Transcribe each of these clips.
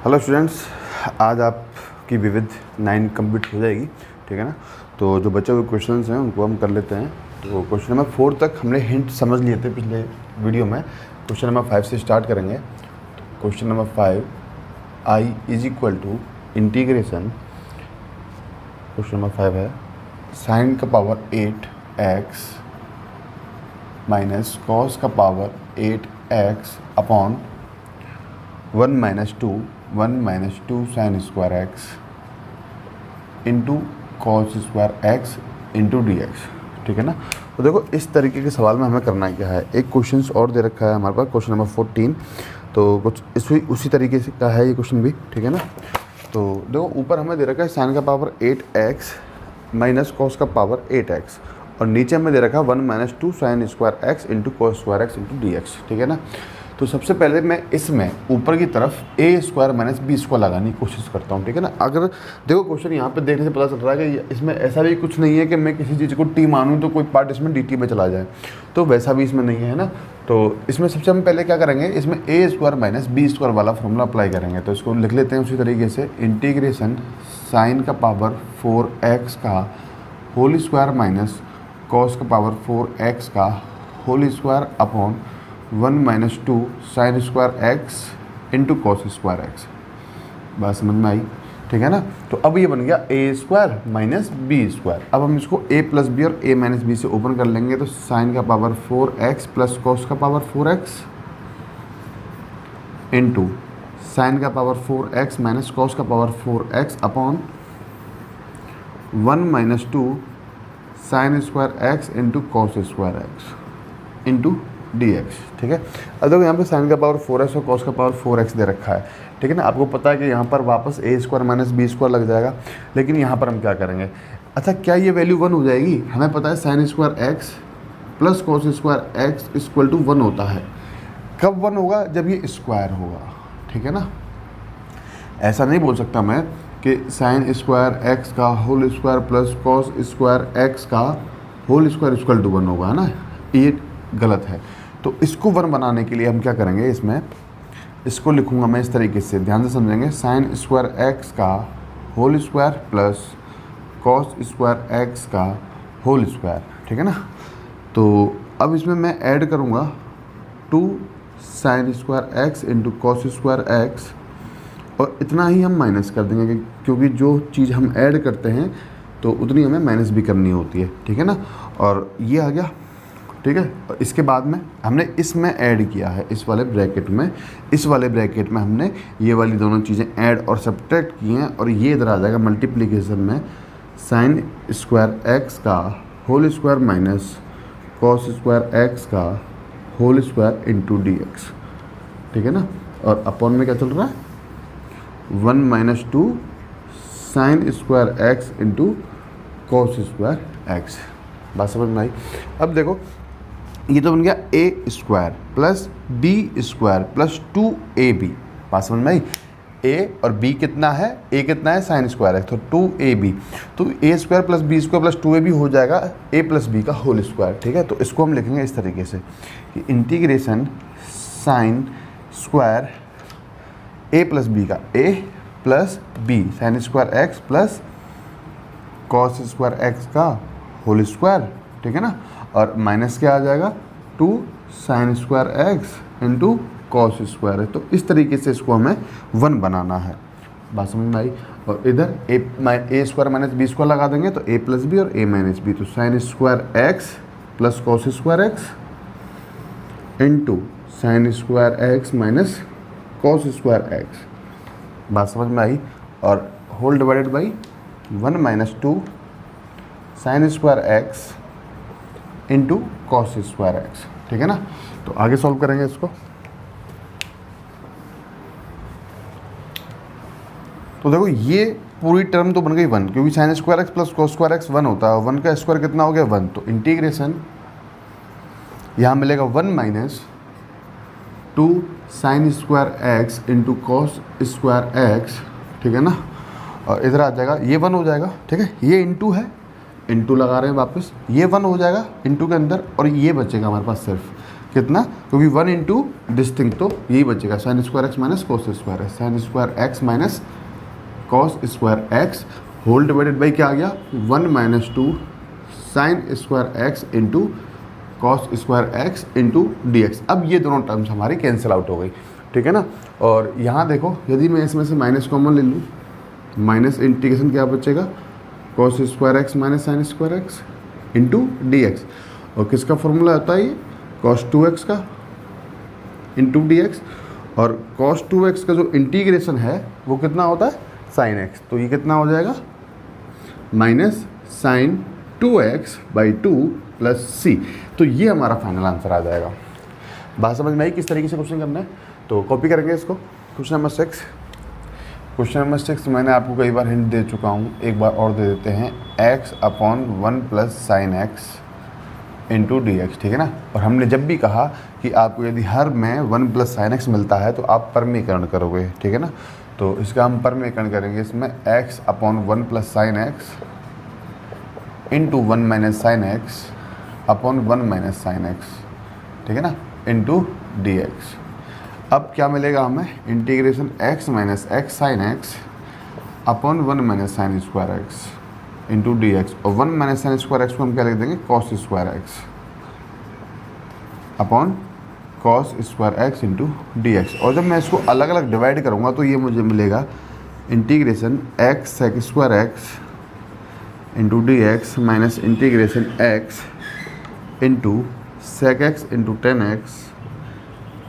Hello students, आज आपकी विविध 9 कंप्लीट हो जाएगी, ठीक है ना। तो जो बचे हुए क्वेश्चंस हैं उनको हम कर लेते हैं। तो क्वेश्चन नंबर 4 तक हमने हिंट समझ लिए थे पिछले वीडियो में। क्वेश्चन नंबर 5 से स्टार्ट करेंगे। Question number 5, I is equal to integration. Question number 5 है साइन का पावर 8x माइनस कॉस का power 8x upon 1 minus 2 sine square x into cos square x into d x, ठीक है ना। तो देखो इस तरीके के सवाल में हमें करना क्या है। एक क्वेश्चन और दे रखा है हमारे पास, क्वेश्चन नंबर 14। तो कुछ उसी तरीके से का है ये क्वेश्चन भी, ठीक है ना। तो देखो ऊपर हमें दे रखा है साइन का पावर 8x माइनस कॉस का पावर 8x और नीचे हमें दे रखा है 1 minus 2 sine square x into cos square x into d x, ठीक है ना। तो सबसे पहले मैं इसमें ऊपर की तरफ ए स्क्वायर माइनस बी स्क्वायर लगाने की कोशिश करता हूँ, ठीक है ना। अगर देखो क्वेश्चन यहाँ पे देखने से पता चल रहा है कि इसमें ऐसा भी कुछ नहीं है कि मैं किसी चीज़ को टी मानूँ तो कोई पार्ट इसमें डी टी में चला जाए, तो वैसा भी इसमें नहीं है ना। तो इसमें सबसे हम पहले क्या करेंगे, इसमें ए स्क्वायर माइनस बी स्क्वायर वाला फॉर्मूला अप्लाई करेंगे। तो इसको लिख लेते हैं उसी तरीके से, इंटीग्रेशन साइन का पावर 4x का होल स्क्वायर माइनस कॉस का पावर 4x का whole square upon 1 minus 2 sine square x into cos square x. बात समझ में आई, ठीक है ना। तो अब ये बन गया a square minus b square. अब हम इसको ए प्लस बी और ए माइनस बी से ओपन कर लेंगे। तो साइन का पावर 4x प्लस कॉस का पावर 4x इंटू साइन का पावर 4x माइनस कॉस का power 4x upon 1 minus 2 sine square x into cos square x into d x, ठीक है। अब देखो यहाँ पे साइन का पावर 4x और कॉस का पावर 4x दे रखा है, ठीक है ना। आपको पता है कि यहाँ पर वापस ए स्क्वायर माइनस बी स्क्वायर लग जाएगा, लेकिन यहाँ पर हम क्या करेंगे। अच्छा, क्या ये वैल्यू 1 हो जाएगी। हमें पता है sine square x plus cos square x equal to 1 होता है। कब 1 होगा, जब ये स्क्वायर होगा, ठीक है ना। ऐसा नहीं बोल सकता मैं कि साइन स्क्वायर एक्स का whole square plus cos square x का होल स्क्वायर इक्वल टू 1 होगा, है ना। ये गलत है। तो इसको 1 बनाने के लिए हम क्या करेंगे, इसमें इसको लिखूंगा मैं इस तरीके से, ध्यान से समझेंगे। साइन स्क्वायर एक्स का whole square plus cos square x का होल स्क्वायर, ठीक है ना। तो अब इसमें मैं ऐड करूंगा 2 sine square x into cos square x और इतना ही हम माइनस कर देंगे, क्योंकि जो चीज़ हम ऐड करते हैं तो उतनी हमें माइनस भी करनी होती है, ठीक है ना। और ये आ गया, ठीक है। और इसके बाद में हमने इसमें ऐड किया है, इस वाले ब्रैकेट में, इस वाले ब्रैकेट में हमने ये वाली दोनों चीज़ें ऐड और सब्ट्रैक्ट की हैं। और ये इधर आ जाएगा मल्टीप्लिकेशन में, साइन स्क्वायर एक्स का whole square minus cos square x का whole square into d x, ठीक है ना। और अपॉन में क्या चल रहा है, 1 minus 2 sine square x into cos square x. बात समझ में आई। अब देखो ये तो बन गया a square plus b square plus 2ab। बात समझ में आई। ए और बी कितना है, ए कितना है साइन स्क्वायर है, तो 2ab। तो a square plus b square plus 2ab हो जाएगा ए प्लस बी का होल स्क्वायर, ठीक है। तो इसको हम लिखेंगे इस तरीके से कि integration sine square a plus b का a plus b sine square x plus cos square x का होल स्क्वायर, ठीक है ना। और माइनस क्या आ जाएगा, 2 sine square x into cos square है। तो इस तरीके से इसको हमें 1 बनाना है। बात समझ में आई। और इधर a square minus b square लगा देंगे तो ए प्लस बी और ए माइनस बी। तो sine square x plus cos square x into sine square x minus cos square x. बात समझ में आई। और whole divided by 1 minus 2 sine square x into cos square x, ठीक है ना। तो आगे सॉल्व करेंगे इसको। तो देखो ये पूरी टर्म तो बन गई 1, क्योंकि sign square x plus cos square x 1 होता है। 1 का स्क्वायर कितना हो गया, 1। तो इंटीग्रेशन यहाँ मिलेगा 1 minus 2 sine square x into cos square x, ठीक है ना। और इधर आ जाएगा, ये 1 हो जाएगा, ठीक है। ये इंटू है, इंटू लगा रहे हैं वापस, ये 1 हो जाएगा इंटू के अंदर और ये बचेगा हमारे पास सिर्फ कितना, क्योंकि 1 इंटू डिस्टिंक्ट, तो यही बचेगा sine square x minus cos square x, sine square x minus cos square x whole divided by क्या आ गया 1 minus 2 sine square x into cos square x into d x. अब ये दोनों टर्म्स हमारी कैंसिल आउट हो गई, ठीक है ना। और यहाँ देखो यदि मैं इसमें से माइनस कॉमन ले लूँ, माइनस इंटीग्रेशन क्या बचेगा cos square x minus sine square x into d x. और किसका फॉर्मूला होता है ये, कॉस 2x का इंटू डी एक्स। और कॉस 2x का जो इंटीग्रेशन है वो कितना होता है साइन एक्स, तो ये कितना हो जाएगा minus sine 2x by 2 plus c. तो ये हमारा फाइनल आंसर आ जाएगा। बात समझ में आई किस तरीके से क्वेश्चन करना है, तो कॉपी करेंगे इसको। क्वेश्चन नंबर 6, क्वेश्चन नंबर 6 मैंने आपको कई बार हिंट दे चुका हूँ, एक बार और दे देते हैं, x upon 1 plus sine x into d x, ठीक है ना। और हमने जब भी कहा कि आपको यदि हर में 1 प्लस साइन एक्स मिलता है तो आप परमीकरण करोगे, ठीक है ना। तो इसका हम परमीकरण करेंगे, इसमें x upon 1 plus sine x into 1 minus sine x upon 1 minus sine x, ठीक है ना, इंटू डी एक्स। अब क्या मिलेगा हमें, integration x minus x sine x upon 1 minus sine square x into d x. और 1 माइनस साइन स्क्वायर एक्स को हम क्या लिख देंगे cos square x upon cos square x into d x. और जब मैं इसको अलग अलग डिवाइड करूँगा तो ये मुझे मिलेगा integration x sec square x into d x minus integration x into sec x into tan x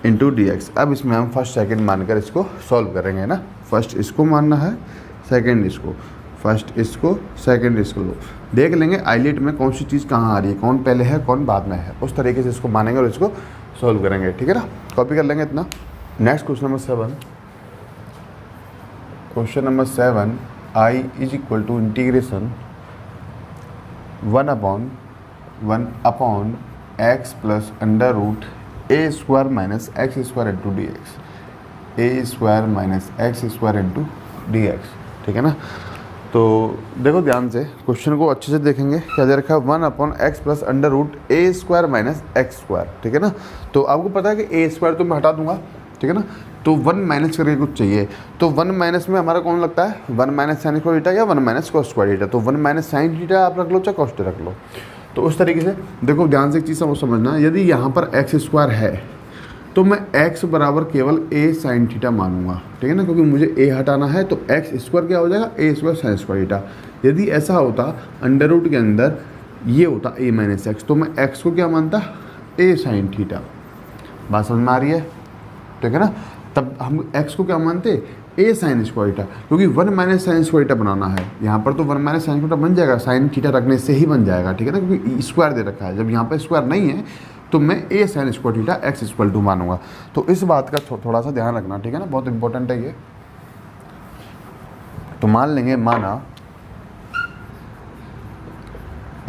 into d x. अब इसमें हम फर्स्ट सेकंड मानकर इसको सॉल्व करेंगे ना, फर्स्ट इसको मानना है, सेकंड इसको, फर्स्ट इसको सेकंड इसको। लो देख लेंगे आईलेट में कौन सी चीज़ कहाँ आ रही है, कौन पहले है कौन बाद में है, उस तरीके से इसको मानेंगे और इसको सॉल्व करेंगे, ठीक है ना। कॉपी कर लेंगे इतना। Next question number 7, question number 7 I is equal to integration 1 upon x plus under root a square minus x square into d x, a square minus x square into d x, ठीक है ना। तो देखो ध्यान से question को अच्छे से देखेंगे, क्या दे रखा है 1 upon x plus under root a square minus x square, ठीक है ना। तो आपको पता है कि ए स्क्वायर तो मैं हटा दूंगा, ठीक है ना। तो 1 माइनस करके कुछ चाहिए, तो 1 माइनस में हमारा कौन लगता है 1 माइनस साइन स्क्वायर थीटा या 1 माइनस कॉस स्क्वायर थीटा। तो 1 माइनस साइन थीटा आप रख लो चाहे कॉस थीटा रख लो। तो उस तरीके से देखो ध्यान से एक चीज़ समझना, यदि यहाँ पर एक्स स्क्वायर है तो मैं x बराबर केवल a साइन थीटा मानूंगा, ठीक है ना, क्योंकि मुझे a हटाना है। तो एक्स स्क्वायर क्या हो जाएगा a square sine square theta. यदि ऐसा होता अंडर रूट के अंदर ये होता a माइनस एक्स, तो मैं x को क्या मानता a साइन थीटा। बात समझ में आ रही है, ठीक है ना। तब हम x को क्या मानते a साइन स्क्वायर थीटा, क्योंकि 1 माइनस साइन स्क्वायर थीटा बनाना है यहाँ पर, तो 1 माइनस साइन स्क्वायर थीटा बन जाएगा, साइन थीटा रखने से ही बन जाएगा, ठीक है ना, क्योंकि स्क्वायर दे रखा है। जब यहाँ पर स्क्वायर नहीं है तो मैं a sine square theta x equal to मानूंगा। तो इस बात का थोड़ा सा ध्यान रखना, ठीक है ना, बहुत इंपॉर्टेंट है ये। तो मान लेंगे, माना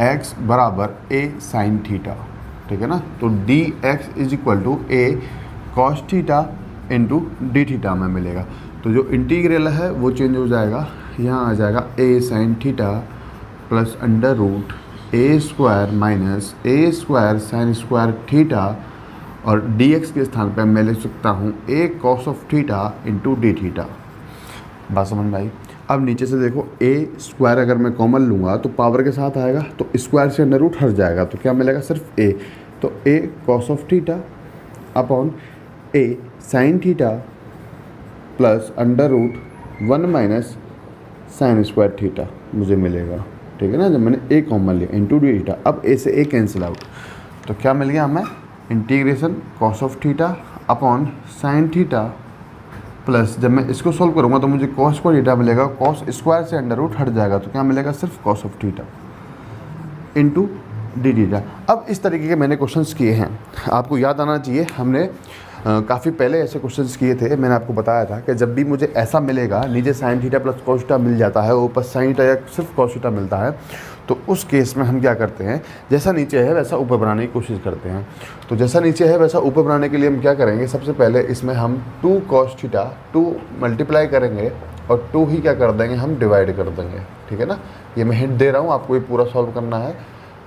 x बराबर a साइन थीटा, ठीक है ना। तो d x is equal to a cos theta into d theta में मिलेगा। तो जो इंटीग्रल है वो चेंज हो जाएगा, यहाँ आ जाएगा a sine theta plus under root a square minus a square sine square theta, और डी एक्स के स्थान पर मैं लिख सकता हूँ a cos of theta into d theta. बात समझ में आई। अब नीचे से देखो ए स्क्वायर अगर मैं कॉमन लूँगा तो पावर के साथ आएगा, तो स्क्वायर से अंडर रूट हट जाएगा, तो क्या मिलेगा सिर्फ ए। तो a cos of theta upon a sine theta plus under root 1 minus sine square theta मुझे मिलेगा, ठीक है ना, जब मैंने ए कॉमन लिया इंटू डी थीटा। अब ए से ए कैंसिल आउट, तो क्या मिल गया हमें integration cos of theta upon sine theta plus, जब मैं इसको सोल्व करूँगा तो मुझे कॉस स्क्वायर थीटा मिलेगा, कॉस स्क्वायर से अंडर रूट हट जाएगा, तो क्या मिलेगा सिर्फ cos of theta into d theta. अब इस तरीके के मैंने क्वेश्चंस किए हैं, आपको याद आना चाहिए, हमने काफ़ी पहले ऐसे क्वेश्चंस किए थे। मैंने आपको बताया था कि जब भी मुझे ऐसा मिलेगा, नीचे sine theta plus cos theta मिल जाता है, ऊपर साइन थीटा या सिर्फ कॉस थीटा मिलता है, तो उस केस में हम क्या करते हैं, जैसा नीचे है वैसा ऊपर बनाने की कोशिश करते हैं। तो जैसा नीचे है वैसा ऊपर बनाने के लिए हम क्या करेंगे, सबसे पहले इसमें हम 2 कॉस थीटा 2 मल्टीप्लाई करेंगे और 2 ही क्या कर देंगे, हम डिवाइड कर देंगे, ठीक है ना। ये मैं हिंट दे रहा हूँ, आपको ये पूरा सॉल्व करना है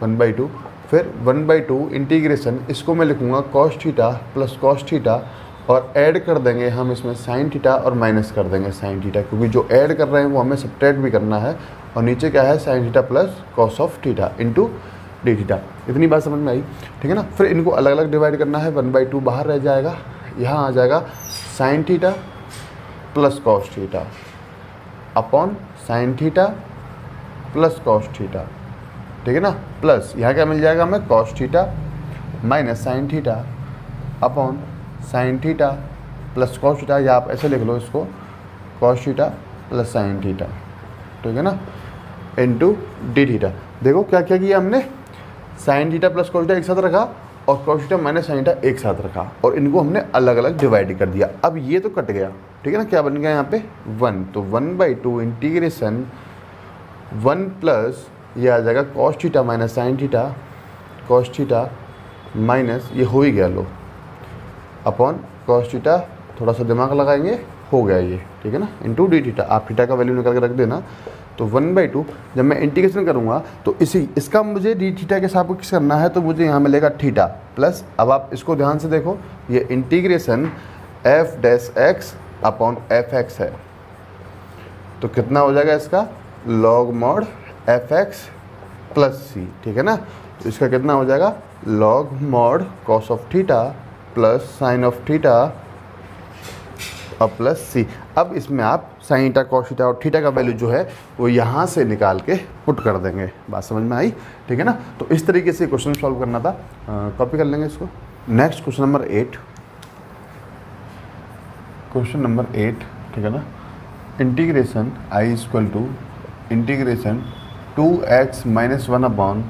1/2। फिर 1/2 इंटीग्रेशन, इसको मैं लिखूँगा cos theta plus cos theta, और ऐड कर देंगे हम इसमें साइन थीटा और माइनस कर देंगे साइन थीटा, क्योंकि जो ऐड कर रहे हैं वो हमें सब्ट्रैक्ट भी करना है। और नीचे क्या है, sign theta plus cos of theta into d theta. इतनी बात समझ में आई, ठीक है ना। फिर इनको अलग अलग डिवाइड करना है, 1/2 बाहर रह जाएगा, यहाँ आ जाएगा sign theta plus cos theta upon sine theta plus cos theta, ठीक है ना। प्लस यहाँ क्या मिल जाएगा हमें, cos theta minus sine theta upon sine theta plus cos theta, या आप ऐसे लिख लो इसको, cos theta plus sine theta, ठीक है ना, इंटू डी थीटा। देखो क्या क्या किया हमने, sign theta plus cos theta एक साथ रखा और cos theta minus sine theta एक साथ रखा, और इनको हमने अलग अलग डिवाइड कर दिया। अब ये तो कट गया, ठीक है ना, क्या बन गया यहाँ पे 1, तो 1/2 इंटीग्रेशन 1 प्लस ये आ जाएगा cos theta minus sign theta, cos theta minus ये हो ही गया लो, अपॉन कॉस थीटा, थोड़ा सा दिमाग लगाएंगे, हो गया ये, ठीक है ना, इंटू डी थीटा। आप थीटा का वैल्यू निकाल के रख देना। तो 1/2 जब मैं इंटीग्रेशन करूँगा तो इसका मुझे डी थीटा के सापेक्ष करना है, तो मुझे यहाँ मिलेगा थीटा प्लस, अब आप इसको ध्यान से देखो, ये integration f dash x upon f x है, तो कितना हो जाएगा इसका, log mod f x plus c, ठीक है ना। तो इसका कितना हो जाएगा, log mod cos of theta plus sine of theta और प्लस सी। अब इसमें आप साइन थीटा कॉस थीटा और थीटा का वैल्यू जो है वो यहाँ से निकाल के पुट कर देंगे। बात समझ में आई, ठीक है ना। तो इस तरीके से क्वेश्चन सॉल्व करना था, कॉपी कर लेंगे इसको। Next question number 8, question number 8, ठीक है ना। Integration I equal to integration 2x minus 1 upon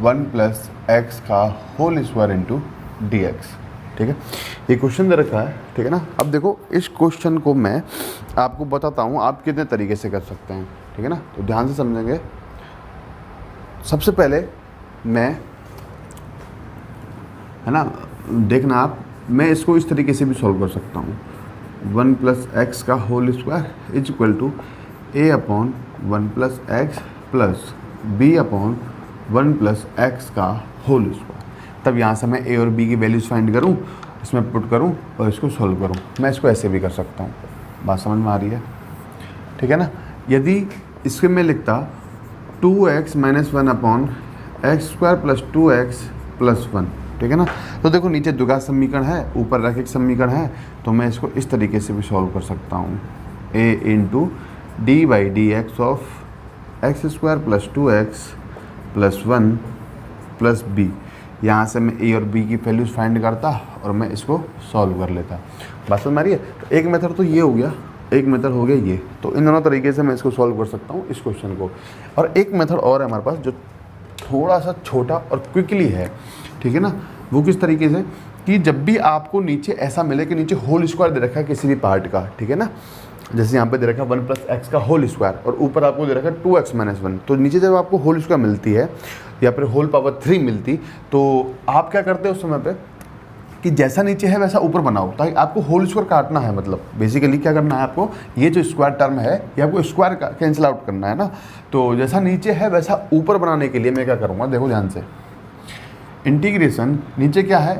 1 plus x का whole square into d x, ठीक है। ये क्वेश्चन दे रखा है, ठीक है ना। अब देखो इस क्वेश्चन को मैं आपको बताता हूँ आप कितने तरीके से कर सकते हैं, ठीक है ना। तो ध्यान से समझेंगे। सबसे पहले मैं, है ना, देखना आप, मैं इसको इस तरीके से भी सॉल्व कर सकता हूँ। 1 प्लस एक्स का whole square is equal to a upon 1 plus x plus b upon 1 plus x का होल स्क्वायर। तब यहाँ से मैं ए और बी की वैल्यूज़ फाइंड करूँ, इसमें पुट करूँ और इसको सॉल्व करूँ। मैं इसको ऐसे भी कर सकता हूँ, बात समझ में आ रही है, ठीक है ना। यदि इसके मैं लिखता 2x minus 1 upon x square plus 2x plus 1, ठीक है ना। तो देखो नीचे द्विघात समीकरण है, ऊपर रैखिक समीकरण है, तो मैं इसको इस तरीके से भी सॉल्व कर सकता हूँ। a into d by d x of x square plus 2x plus 1 plus b. यहाँ से मैं ए और बी की वैल्यूज फाइंड करता और मैं इसको सॉल्व कर लेता। बात समझ में आ रही है। तो एक मेथड तो ये हो गया, एक मेथड हो गया ये। तो इन दोनों तरीके से मैं इसको सॉल्व कर सकता हूँ इस क्वेश्चन को। और एक मेथड और है हमारे पास जो थोड़ा सा छोटा और क्विकली है, ठीक है ना। वो किस तरीके से कि जब भी आपको नीचे ऐसा मिले कि नीचे होल स्क्वायर दे रखा है किसी भी पार्ट का, ठीक है ना, जैसे यहाँ पे दे रखा है 1 प्लस एक्स का होल स्क्वायर और ऊपर आपको दे रखा है 2x माइनस 1, तो नीचे जब आपको होल स्क्वायर मिलती है या फिर होल पावर 3 मिलती, तो आप क्या करते हो उस समय पे कि जैसा नीचे है वैसा ऊपर बनाओ, ताकि आपको होल स्क्वायर काटना है। मतलब बेसिकली क्या करना है आपको, ये जो स्क्वायर टर्म है ये आपको स्क्वायर कैंसिल आउट करना है ना। तो जैसा नीचे है वैसा ऊपर बनाने के लिए मैं क्या करूँगा, देखो ध्यान से, इंटीग्रेशन नीचे क्या है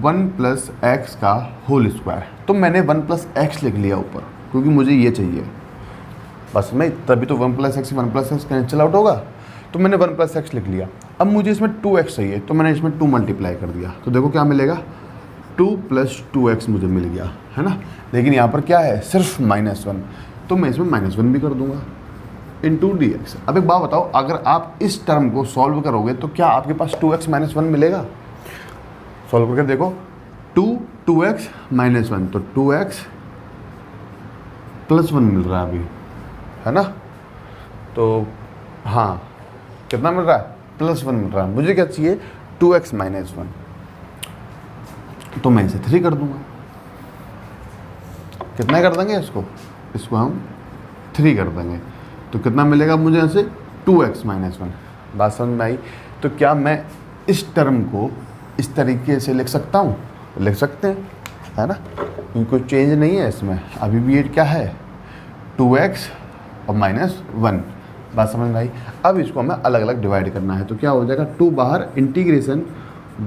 1 प्लस एक्स का होल स्क्वायर, तो मैंने 1 प्लस एक्स लिख लिया ऊपर, क्योंकि मुझे ये चाहिए बस। मैं तभी तो 1 प्लस एक्स कैंसिल आउट होगा, तो मैंने 1 प्लस एक्स लिख लिया। अब मुझे इसमें 2x चाहिए, तो मैंने इसमें 2 मल्टीप्लाई कर दिया, तो देखो क्या मिलेगा 2 प्लस 2x मुझे मिल गया, है ना। लेकिन यहाँ पर क्या है, सिर्फ -1, तो मैं इसमें -1 भी कर दूंगा इंटू डी एक्स। अब एक बात बताओ, अगर आप इस टर्म को सॉल्व करोगे तो क्या आपके पास 2x माइनस 1 मिलेगा? सॉल्व करके देखो, 2x माइनस 1, तो 2x प्लस 1 मिल रहा है अभी, है ना। तो हाँ, कितना मिल रहा है, +1 मिल रहा है। मुझे क्या चाहिए, 2x माइनस 1, तो मैं इसे 3 कर दूंगा। कितना कर देंगे इसको हम 3 कर देंगे, तो कितना मिलेगा मुझे यहाँ से 2x माइनस 1। बात समझ में आई। तो क्या मैं इस टर्म को इस तरीके से लिख सकता हूँ? लिख सकते हैं, है ना, कोई चेंज नहीं है इसमें। अभी भी ये क्या है 2x और -1, बात समझ में आई। अब इसको हमें अलग अलग डिवाइड करना है, तो क्या हो जाएगा, 2 बाहर integration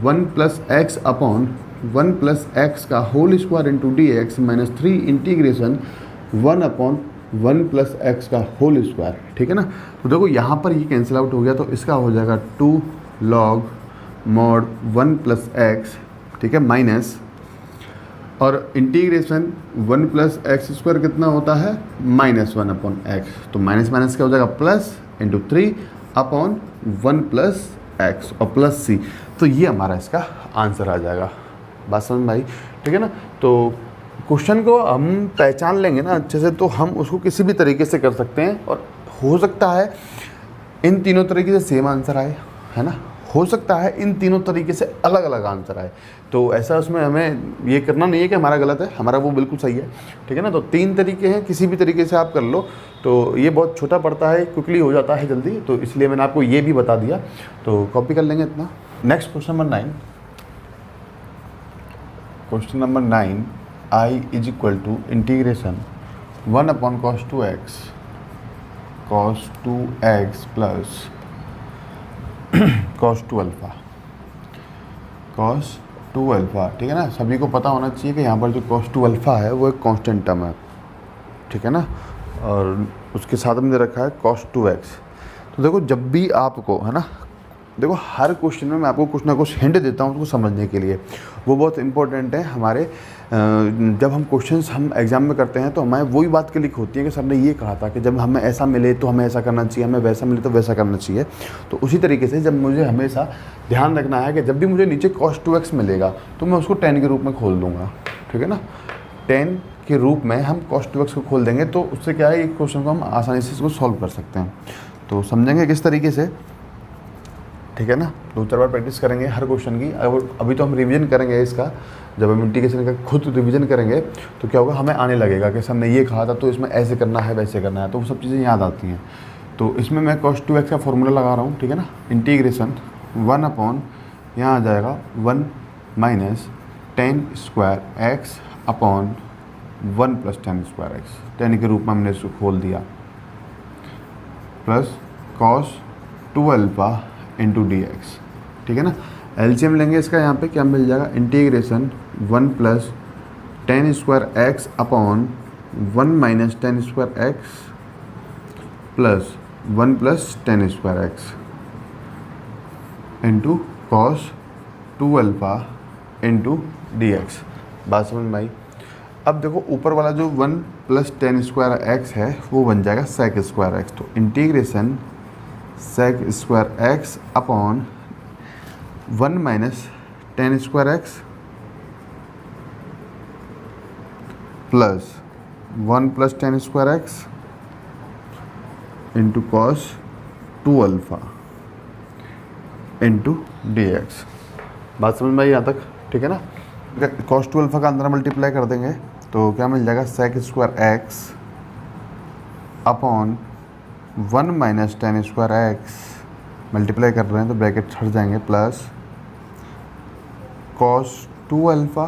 1 plus x upon 1 plus x का whole square into d x minus 3 integration 1 upon 1 plus x का होल स्क्वायर। ठीक है ना। तो देखो यहाँ पर ये कैंसिल आउट हो गया, तो इसका हो जाएगा 2 लॉग मॉड 1 प्लस एक्स, ठीक है, माइनस, और इंटीग्रेशन 1 प्लस एक्स स्क्वायर कितना होता है, माइनस 1 अपॉन एक्स, तो माइनस माइनस क्या हो जाएगा, plus into 3 upon 1 plus x और प्लस सी। तो ये हमारा इसका आंसर आ जाएगा। बात समझ में आई, ठीक है ना। तो क्वेश्चन को हम पहचान लेंगे ना अच्छे से, तो हम उसको किसी भी तरीके से कर सकते हैं, और हो सकता है इन तीनों तरीके से सेम आंसर आए, है ना, हो सकता है इन तीनों तरीके से अलग अलग आंसर आए। तो ऐसा उसमें हमें ये करना नहीं है कि हमारा गलत है, हमारा वो बिल्कुल सही है, ठीक है ना। तो 3 तरीके हैं, किसी भी तरीके से आप कर लो, तो ये बहुत छोटा पड़ता है, क्विकली हो जाता है जल्दी, तो इसलिए मैंने आपको ये भी बता दिया। तो कॉपी कर लेंगे इतना। Next question number 9। Question number 9, I is equal to integration 1 upon cos 2x plus cos 2 alpha, ठीक है ना। सभी को पता होना चाहिए कि यहाँ पर जो cos 2 अल्फ़ा है वो एक कांस्टेंट टर्म है, ठीक है ना, और उसके साथ में दे रखा है cos 2x। तो देखो जब भी आपको, है ना, देखो हर क्वेश्चन में मैं आपको कुछ ना कुछ हिंट देता हूँ उसको समझने के लिए, वो बहुत इंपॉर्टेंट है हमारे। जब हम क्वेश्चंस हम एग्ज़ाम में करते हैं तो हमें वही बात क्लिक होती है कि सर ने ये कहा था कि जब हमें ऐसा मिले तो हमें ऐसा करना चाहिए, हमें वैसा मिले तो वैसा करना चाहिए। तो उसी तरीके से जब मुझे हमेशा ध्यान रखना है कि जब भी मुझे नीचे cos 2x मिलेगा तो मैं उसको 10 के रूप में खोल दूँगा, ठीक है ना। 10 के रूप में हम cos 2x को खोल देंगे, तो उससे क्या है, एक क्वेश्चन को हम आसानी से इसको सॉल्व कर सकते हैं। तो समझेंगे किस तरीके से, ठीक है ना। 2-4 बार प्रैक्टिस करेंगे हर क्वेश्चन की। अभी तो हम रिवीजन करेंगे इसका, जब हम इंटीग्रेशन का खुद रिवीजन करेंगे तो क्या होगा, हमें आने लगेगा कि सर ने ये कहा था तो इसमें ऐसे करना है वैसे करना है, तो वो सब चीज़ें याद आती हैं। तो इसमें मैं cos 2x का फॉर्मूला लगा रहा हूँ, ठीक है ना। इंटीग्रेशन 1 अपॉन, यहाँ आ जाएगा 1 minus tan square x upon 1 plus tan square x, 10 के रूप में हमने इसको खोल दिया, plus cos 2 alpha into d x, ठीक है ना। एलसीएम लेंगे इसका, यहाँ पे क्या मिल जाएगा, integration 1 plus tan square x upon 1 minus tan square x plus 1 plus tan square x into cos 2 alpha into d x. बात समझ में आई। अब देखो ऊपर वाला जो 1 प्लस टेन स्क्वायर एक्स है वो बन जाएगा सेक स्क्वायर एक्स, तो integration sec square x upon 1 minus tan square x plus 1 plus tan square x into cos 2 alpha into d x. बात समझ में आई यहाँ तक, ठीक है ना। cos 2 अल्फ़ा का अंदर मल्टीप्लाई कर देंगे तो क्या मिल जाएगा, sec square x upon 1 minus tan square x, multiply कर रहे हैं तो ब्रैकेट हट जाएंगे, plus cos 2 alpha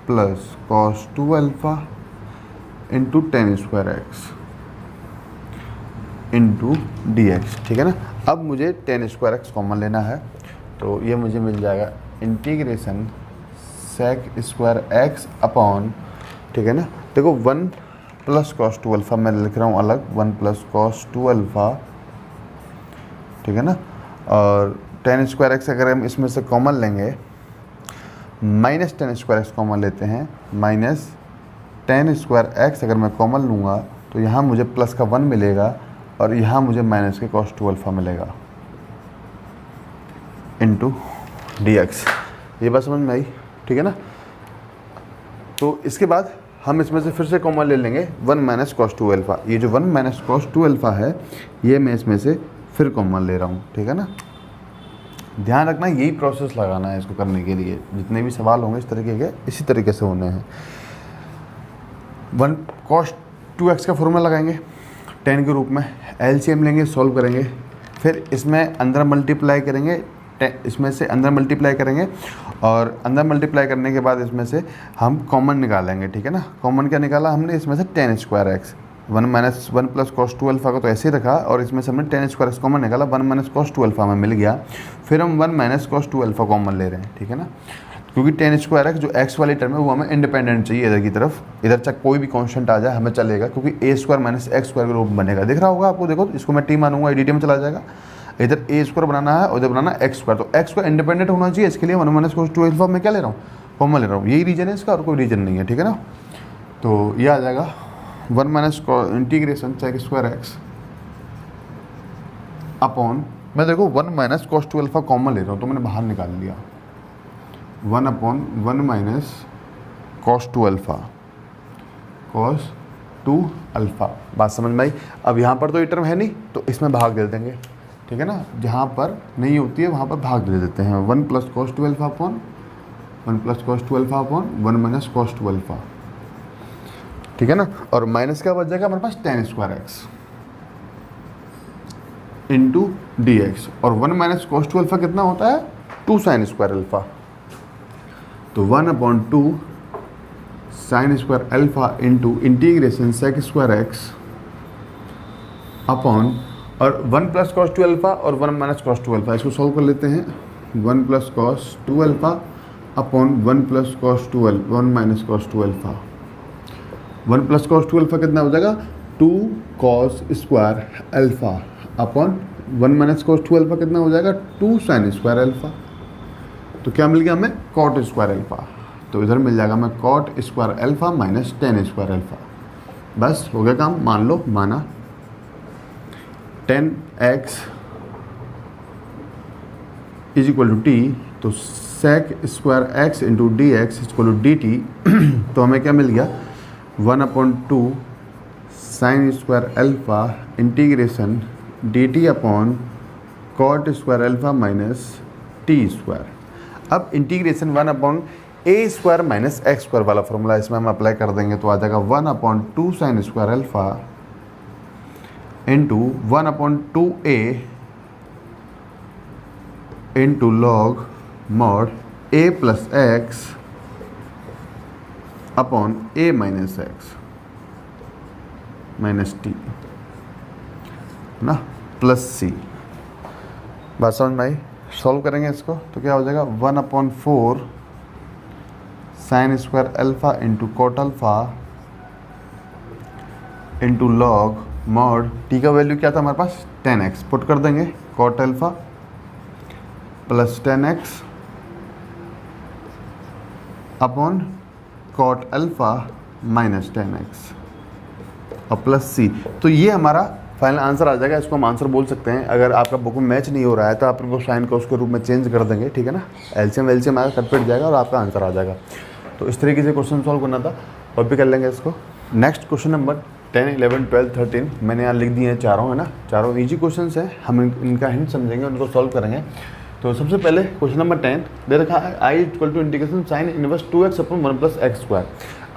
plus cos 2 alpha into tan square x into d x, ठीक है ना। अब मुझे टेन स्क्वायर एक्स कॉमन लेना है, तो ये मुझे मिल जाएगा integration sec square x upon, ठीक है ना। देखो 1 प्लस cos 2 अल्फ़ा मैं लिख रहा हूँ अलग, 1 प्लस cos 2 अल्फ़ा, ठीक है ना, और टेन स्क्वायर एक्स अगर हम इसमें से कॉमन लेंगे, minus tan square x common लेते हैं, माइनस टेन स्क्वायर एक्स अगर मैं कॉमन लूँगा तो यहाँ मुझे प्लस का 1 मिलेगा और यहाँ मुझे माइनस के cos 2 अल्फ़ा मिलेगा इंटू डी एक्स। ये बात समझ में आई, ठीक है ना। तो इसके बाद हम इसमें से फिर से कॉमन ले लेंगे 1 माइनस cos 2 अल्फ़ा। ये जो 1 माइनस cos 2 अल्फ़ा है ये मैं इसमें से फिर कॉमन ले रहा हूँ, ठीक है ना। ध्यान रखना यही प्रोसेस लगाना है इसको करने के लिए, जितने भी सवाल होंगे इस तरीके के इसी तरीके से होने हैं। 1 cos 2x का फॉर्मूला लगाएंगे 10 के रूप में, एलसीएम लेंगे, सॉल्व करेंगे, फिर इसमें अंदर मल्टीप्लाई करेंगे, इसमें से अंदर मल्टीप्लाई करेंगे और अंदर मल्टीप्लाई करने के बाद इसमें से हम कॉमन निकालेंगे, ठीक है ना। कॉमन क्या निकाला हमने, इसमें से ten square x, one minus one plus cos two alpha का तो ऐसे ही रखा और इसमें से हमने टेन स्क्वायर एक्स कॉमन निकाला, one minus cos two alpha हमें मिल गया। फिर हम one minus cos two alpha common ले रहे हैं, ठीक है ना, क्योंकि टेन स्क्वायर एक्स जो एक्स वाली टर्म है वो हमें इंडिपेंडेंट चाहिए इधर की तरफ, इधर चाहे कोई भी कांस्टेंट आ जाए हमें चलेगा, क्योंकि ए स्क्वायर माइनस एक्स स्क्वायर का रूप बनेगा। दिख रहा होगा आपको, देखो इसको मैं टी मानूंगा, डी में चला जाएगा, इधर ए स्क्वायर बनाना है और इधर बनाना है एक्स स्क्वायर, तो एक्स स्क्वायर इंडिपेंडेंट होना चाहिए, इसके लिए one minus cos two alpha मैं क्या ले रहा हूँ, कॉमन ले रहा हूँ। यही रीजन है इसका और कोई रीजन नहीं है, ठीक है ना। तो ये आ जाएगा one minus integration sec square x upon, मैं देखो one minus cos two alpha common ले रहा हूँ तो मैंने बाहर निकाल लिया, one upon one minus cos two alpha, cos two alpha. बात समझ में आई। अब यहाँ पर तो ये टर्म है नहीं तो इसमें भाग दे देंगे, ठीक है ना, जहाँ पर नहीं होती है वहाँ पर भाग दे देते हैं। One plus cos two alpha upon one plus cos two alpha upon one minus cos two alpha, ठीक है ना। और माइनस क्या बच जाएगा हमारे पास, tan square x into d x, और one minus cos two alpha कितना होता है, टू साइन स्क्वायर अल्फा, तो one upon two sine square alpha into integration sec square x upon, और one plus cos two alpha और one minus cos two alpha, इसको solve कर लेते हैं। One plus cos two alpha upon one plus cos two alpha one minus cos two alpha, one plus cos two alpha कितना हो जाएगा, two cos square alpha upon one minus cos two alpha कितना हो जाएगा, to sine square alpha. तो क्या मिल गया हमें, कॉट स्क्वायर अल्फा, तो इधर मिल जाएगा हमें cot square alpha minus tan square alpha. बस हो गया काम, मान लो, माना। Tan x is equal to t, तो sec square x into d x is equal to d t, तो हमें क्या मिल गया, one upon two sine square alpha integration d t upon cot square alpha minus t square. अब integration one upon a square minus x square वाला formula इसमें हम apply कर देंगे, तो आ जाएगा one upon two sine square alpha into one upon two a into log mod a plus x upon a minus x minus t ना, plus c. बात समझ में आई। सॉल्व करेंगे इसको तो क्या हो जाएगा, one upon four sine square alpha into cot alpha into log mod t का वैल्यू क्या था हमारे पास, टेन एक्स, पुट कर देंगे, cot alpha plus tan x upon cot alpha minus tan x और प्लस सी। तो ये हमारा फाइनल आंसर आ जाएगा। इसको हम आंसर बोल सकते हैं। अगर आपका बुक में मैच नहीं हो रहा है तो आप इनको साइन को उसके रूप में चेंज कर देंगे, ठीक है ना, एलसीएम वेलसीएम आएगा, कट पिट जाएगा और आपका आंसर आ जाएगा। तो इस तरीके से क्वेश्चन सॉल्व करना था और भी कर लेंगे इसको। नेक्स्ट क्वेश्चन नंबर 10, 11, 12, 13 मैंने यहाँ लिख दिए हैं चारों, है ना, चारों ईजी क्वेश्चन है। हम इनका हिंट समझेंगे, उनको सॉल्व करेंगे। तो सबसे पहले क्वेश्चन नंबर 10 दे रखा है, I equal to integration sine inverse 2x upon 1 plus x square.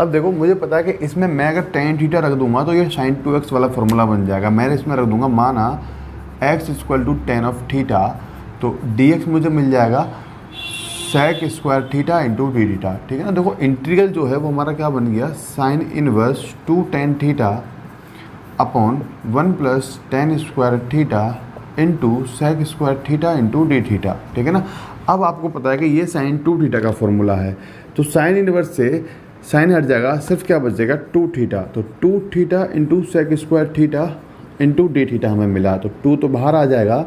अब देखो मुझे पता है कि इसमें मैं अगर tan थीटा रख दूंगा तो ये साइन 2x वाला फॉर्मूला बन जाएगा। मैं इसमें रख दूंगा माना x equal to tan of theta, तो dx मुझे मिल जाएगा sec square theta into d theta, ठीक है ना। देखो इंटीग्रल जो है वो हमारा क्या बन गया, sine inverse 2 tan theta upon 1 plus tan square theta into sec square theta into d theta, ठीक है ना। अब आपको पता है कि ये साइन 2 थीटा का फॉर्मूला है, तो साइन इनवर्स से साइन हट जाएगा, सिर्फ क्या बचेगा 2 थीटा, तो 2 theta into sec square theta into d theta हमें मिला, तो 2 तो बाहर आ जाएगा,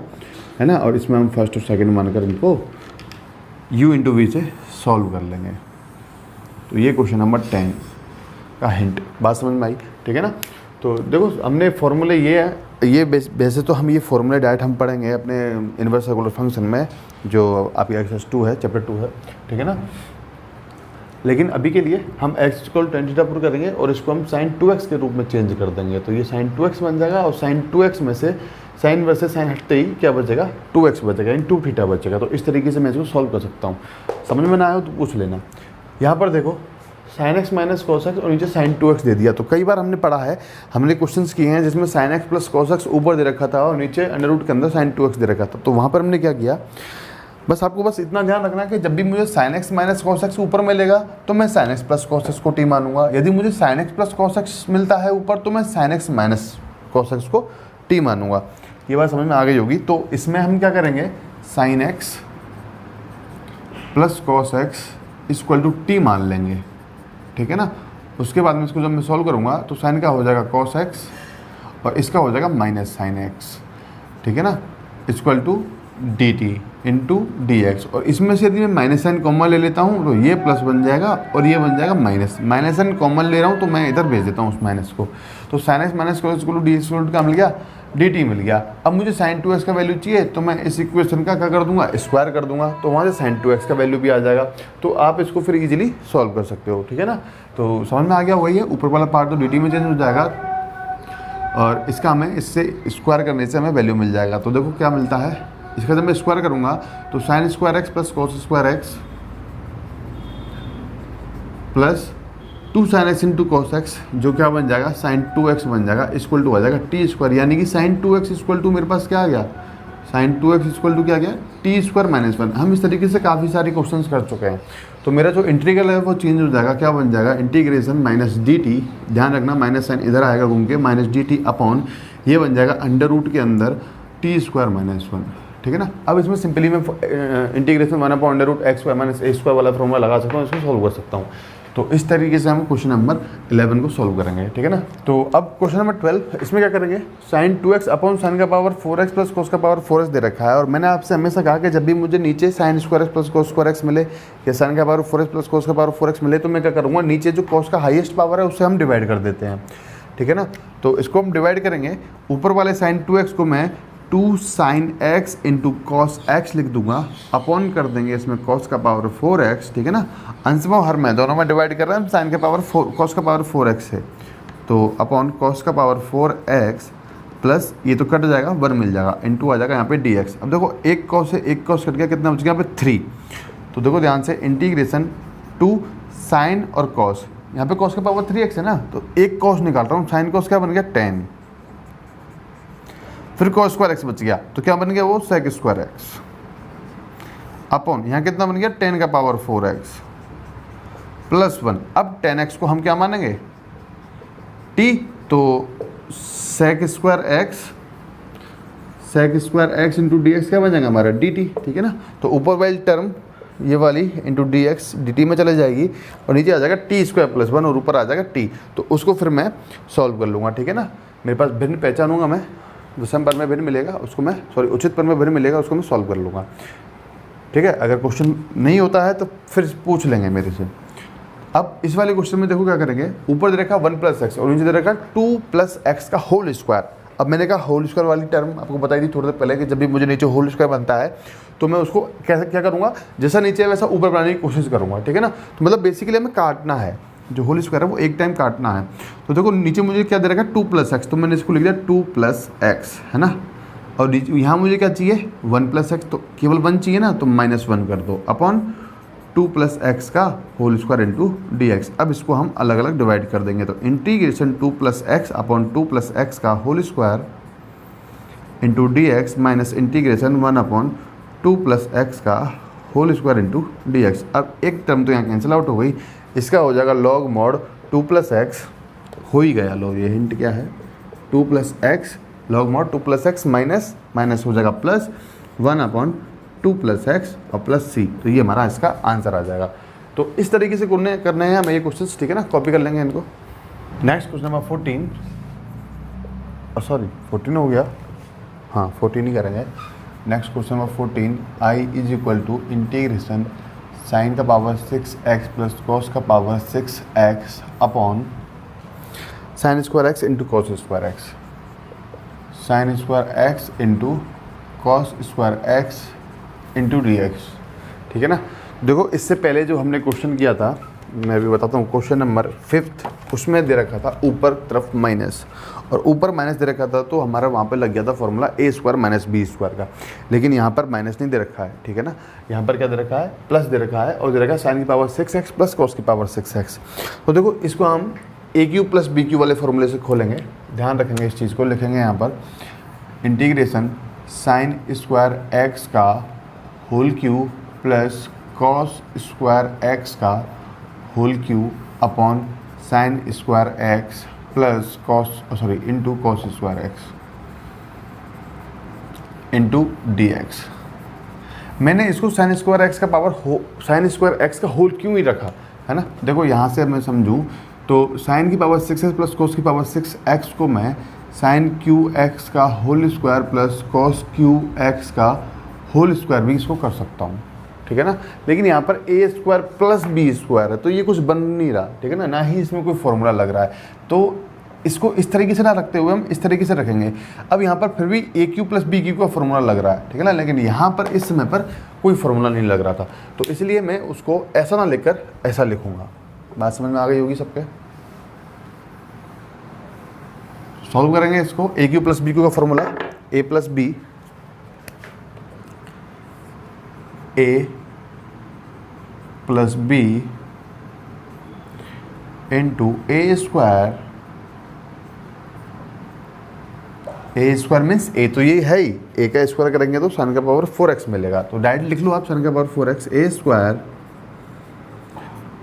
है ना। और इसमें हम फर्स्ट और सेकंड मानकर इनको u इंटू वी से सॉल्व कर लेंगे। तो ये क्वेश्चन नंबर 10 का हिंट, बात समझ में आई, ठीक है ना। तो देखो हमने फॉर्मूले ये है, ये वैसे तो हम ये फॉर्मूले डायरेक्ट हम पढ़ेंगे अपने इनवर्स रेगुलर फंक्शन में, जो आपकी एक्सरसाइज 2 है, चैप्टर 2 है, ठीक है ना। लेकिन अभी के लिए हम x equal tan theta put करेंगे और इसको हम साइन 2x के रूप में चेंज कर देंगे, तो ये साइन 2x बन जाएगा। और साइन 2x में से साइन वर्से साइन हटते ही क्या बचेगा, 2x बचेगा, यानी 2 थीटा बचेगा। तो इस तरीके से मैं इसको सॉल्व कर सकता हूँ। समझ में ना आया तो पूछ लेना। यहाँ पर देखो sign x minus cos x और नीचे साइन 2x दे दिया। तो कई बार हमने पढ़ा है, हमने क्वेश्चंस किए हैं जिसमें sign x plus cos x ऊपर दे रखा था और नीचे अंडर रूट के अंदर साइन 2x दे रखा था। तो वहाँ पर हमने क्या किया, बस आपको बस इतना ध्यान रखना है कि जब भी मुझे sign x minus cos x ऊपर मिलेगा तो मैं sign x plus cos x को टी मानूंगा, यदि मुझे sign x plus cos x मिलता है ऊपर तो मैं sign x minus cos x को टी मानूंगा। ये बात समझ में आ गई होगी। तो इसमें हम क्या करेंगे, sine x plus cos x equal to t मान लेंगे, ठीक है ना। उसके बाद में इसको जब मैं सॉल्व करूँगा तो साइन का हो जाएगा कॉस एक्स और इसका हो जाएगा माइनस साइन एक्स, ठीक है ना, equal to d t into d x. और इसमें से यदि मैं माइनस साइन कॉमन ले लेता हूँ तो ये प्लस बन जाएगा और ये बन जाएगा माइनस। माइनस साइन कॉमन ले रहा हूँ तो मैं इधर भेज देता हूँ उस माइनस को। तो sine x minus cos equal to d x क्या मिल गया, डी टी मिल गया। अब मुझे साइन 2x का वैल्यू चाहिए तो मैं इस इक्वेशन का क्या कर दूंगा, स्क्वायर कर दूंगा, तो वहाँ से साइन 2x का वैल्यू भी आ जाएगा। तो आप इसको फिर इजीली सॉल्व कर सकते हो, ठीक है ना। तो समझ में आ गया, वही है, ऊपर वाला पार्ट तो डी टी में चेंज हो जाएगा और इसका हमें इससे स्क्वायर करने से हमें वैल्यू मिल जाएगा। तो देखो क्या मिलता है, इसका जब मैं स्क्वायर करूँगा तो sine square x plus cos square x plus 2 sine x into cos x जो क्या बन जाएगा, साइन 2x बन जाएगा, इक्वल टू आ जाएगा टी स्क्वायर। यानी कि साइन 2x इक्वल टू मेरे पास क्या आ गया, साइन 2x इक्वल टू क्या आ गया, टी स्क्वायर माइनस 1। हम इस तरीके से काफ़ी सारे क्वेश्चंस कर चुके हैं। तो मेरा जो इंटीग्रल है वो चेंज हो जाएगा, क्या बन जाएगा, इंटीग्रेशन माइनस डी टी, ध्यान रखना माइनस साइन इधर आएगा घूम के, माइनस डी टी अपॉन ये बन जाएगा अंडर रूट के अंदर टी स्क्वायर माइनस 1, ठीक है ना। अब इसमें सिंपली मैं integration 1 upon under root x square minus a square वाला फॉर्मूला लगा सकता हूँ, इसको सॉल्व कर सकता हूँ। तो इस तरीके से हम क्वेश्चन नंबर 11 को सॉल्व करेंगे, ठीक है ना। तो अब क्वेश्चन नंबर 12, इसमें क्या करेंगे, साइन 2x अपॉन साइन का पावर 4x प्लस कोस का पावर 4x दे रखा है। और मैंने आपसे हमेशा कहा कि जब भी मुझे नीचे sign square x plus cos square x मिले या साइन का पावर 4x प्लस कोस का पावर 4x मिले तो मैं क्या करूँगा, नीचे जो कोस का हाईएस्ट पावर है उससे हम डिवाइड कर देते हैं, ठीक है ना। तो इसको हम डिवाइड करेंगे, ऊपर वाले साइन 2x को मैं 2 sine x into cos x लिख दूंगा, अपॉन कर देंगे इसमें कॉस का पावर 4x, ठीक है ना। अंश में हर में दोनों में डिवाइड कर रहे हैं हम, साइन का पावर 4 कॉस का पावर 4x है, तो अपॉन कॉस का पावर 4x प्लस ये तो कट जाएगा 1 मिल जाएगा, इंटू आ जाएगा यहाँ पे dx। अब देखो एक कॉस से एक कॉस कट गया, कितना बच गया यहाँ पे 3। तो देखो ध्यान से, इंटीग्रेशन 2 साइन और कॉस, यहाँ पे कॉस का पावर 3x है ना, तो एक कॉस निकाल रहा हूँ, साइन कॉस क्या बन गया 10, फिर कॉस स्क्वायर एक्स बच गया, तो क्या बन गया वो सेक स्क्वायर एक्स अपॉन यहाँ कितना बन गया 10 का पावर 4x प्लस 1। अब 10x को हम क्या मानेंगे t, तो sec square x into d x क्या बन जाएगा हमारा dt, ठीक है ना। तो ऊपर वाली टर्म ये वाली into d x D T में चले जाएगी और नीचे आ जाएगा टी स्क्वायर प्लस 1 और ऊपर आ जाएगा t। तो उसको फिर मैं सॉल्व कर लूँगा, ठीक है ना। मेरे पास भिन्न पहचानूंगा मैं, विषम पर में भिन्न मिलेगा उसको मैं, उचित पर में भिन्न मिलेगा उसको मैं सॉल्व कर लूँगा, ठीक है। अगर क्वेश्चन नहीं होता है तो फिर पूछ लेंगे मेरे से। अब इस वाले क्वेश्चन में देखो क्या करेंगे, ऊपर दे रखा 1 प्लस एक्स और नीचे दे रखा 2 प्लस एक्स का होल स्क्वायर। अब मैंने कहा होल स्क्वायर वाली टर्म आपको बताई थी थोड़ी देर पहले कि जब भी मुझे नीचे होल स्क्वायर बनता है तो मैं उसको कैसे क्या करूँगा, जैसा नीचे है वैसा ऊपर बनाने की कोशिश करूँगा, ठीक है ना। तो मतलब बेसिकली हमें काटना है, जो होल स्क्वायर है वो एक टाइम काटना है। तो देखो नीचे मुझे क्या दे रखा है 2 प्लस एक्स, तो मैंने इसको लिख दिया 2 प्लस एक्स, है ना। और यहाँ मुझे क्या चाहिए 1 प्लस एक्स, तो केवल 1 चाहिए ना, तो -1 कर दो अपॉन 2 प्लस एक्स का whole square into d x. अब इसको हम अलग अलग डिवाइड कर देंगे, तो integration 2 plus x upon 2 plus x का whole square into d x minus integration 1 upon 2 plus x का whole square into d x. अब एक टर्म तो यहाँ कैंसिल आउट हो गई, इसका हो जाएगा लॉग मॉड 2 प्लस एक्स, हो ही गया लो, ये हिंट क्या है 2 plus x log mod 2 plus x minus minus हो जाएगा प्लस 1 अपॉन 2 प्लस एक्स और प्लस सी। तो ये हमारा इसका आंसर आ जाएगा। तो इस तरीके से करने हैं हमें ये क्वेश्चन, ठीक है ना, कॉपी कर लेंगे इनको। नेक्स्ट क्वेश्चन नंबर 14, सॉरी 14 हो गया, हाँ 14 ही करेंगे। Next question number 14, I is equal to integration sine का पावर 6x प्लस कॉस का power 6x upon sine square x into cos square x, sine square x into cos square x into d x, ठीक है ना। देखो इससे पहले जो हमने क्वेश्चन किया था, मैं भी बताता हूँ, क्वेश्चन नंबर 5 उसमें दे रखा था ऊपर तरफ माइनस, और ऊपर माइनस दे रखा था तो हमारा वहाँ पे लग गया था फॉर्मूला ए स्क्वायर माइनस बी स्क्वायर का। लेकिन यहाँ पर माइनस नहीं दे रखा है, ठीक है ना, यहाँ पर क्या दे रखा है प्लस दे रखा है, और दे रखा है साइन की पावर 6x प्लस कॉस की पावर 6x। तो देखो इसको हम ए क्यू प्लस बी क्यू वाले फॉर्मूले से खोलेंगे, ध्यान रखेंगे इस चीज़ को, लिखेंगे यहाँ पर इंटीग्रेशन साइन स्क्वायर एक्स का whole cube plus cos square x का whole cube upon sine square x plus into cos square x into d x. मैंने इसको साइन स्क्वायर एक्स का साइन स्क्वायर एक्स का होल क्यों ही रखा है ना। देखो यहाँ से मैं समझूँ तो साइन की पावर 6x प्लस कोस की पावर 6x को मैं साइन क्यू एक्स का whole square plus cos cube x का होल स्क्वायर भी इसको कर सकता हूँ, ठीक है ना। लेकिन यहाँ पर ए स्क्वायर प्लस बी स्क्वायर है तो ये कुछ बन नहीं रहा, ठीक है ना, ना ही इसमें कोई फॉर्मूला लग रहा है। तो इसको इस तरीके से ना रखते हुए हम इस तरीके से रखेंगे। अब यहाँ पर फिर भी ए क्यू प्लस बी क्यू का फॉर्मूला लग रहा है, ठीक है ना, लेकिन यहाँ पर इस समय पर कोई फॉर्मूला नहीं लग रहा था, तो इसलिए मैं उसको ऐसा ना लिखकर ऐसा लिखूंगा। बात समझ में आ गई होगी सबके। सॉल्व करेंगे इसको। ए क्यू प्लस बी क्यू का फॉर्मूला ए प्लस बी ए प्लस बी इंटू ए स्क्वायर मीन्स ए तो ये है ही, ए का स्क्वायर करेंगे तो साइन का पावर 4x मिलेगा। तो डायरेक्ट लिख लो आप साइन का power 4x a square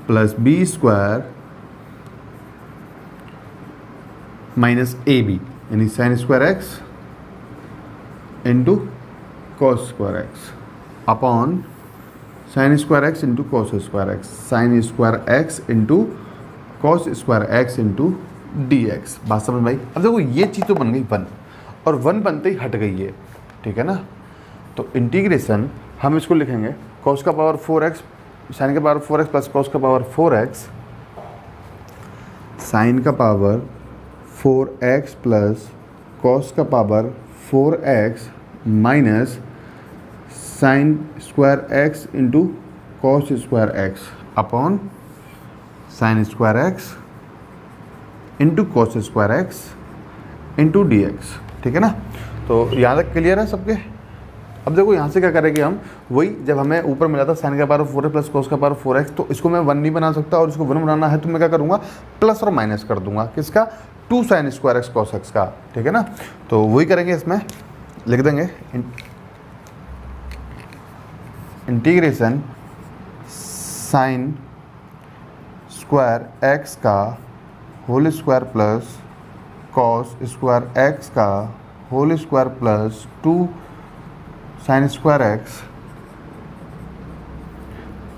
plus b square minus a b यानी sine square x into cos square x upon sine square x into cos square x, sine square x into cos square x into d x. बात समझ में आई। अब देखो ये चीज़ तो बन गई 1 और 1 बनते ही हट गई है, ठीक है ना। तो इंटीग्रेशन हम इसको लिखेंगे कॉस का पावर 4x साइन का पावर 4x प्लस कॉस का पावर 4x साइन का पावर 4x प्लस कॉस का power 4x minus sine square x into cos square x upon sine square x into cos square x into d x, ठीक है ना। तो यहाँ तक clear है सबके। अब देखो यहाँ से क्या करेंगे हम, वही जब हमें ऊपर मिला था साइन का पावर 4x प्लस कॉस का पावर 4x, तो इसको मैं 1 नहीं बना सकता और इसको 1 बनाना है तो मैं क्या करूँगा प्लस और माइनस कर दूंगा। किसका 2 sine square x cos x का, ठीक है ना। तो वही करेंगे, इसमें लिख देंगे इंटीग्रेशन साइन स्क्वायर एक्स का whole square plus cos square x का whole square plus 2 sine square x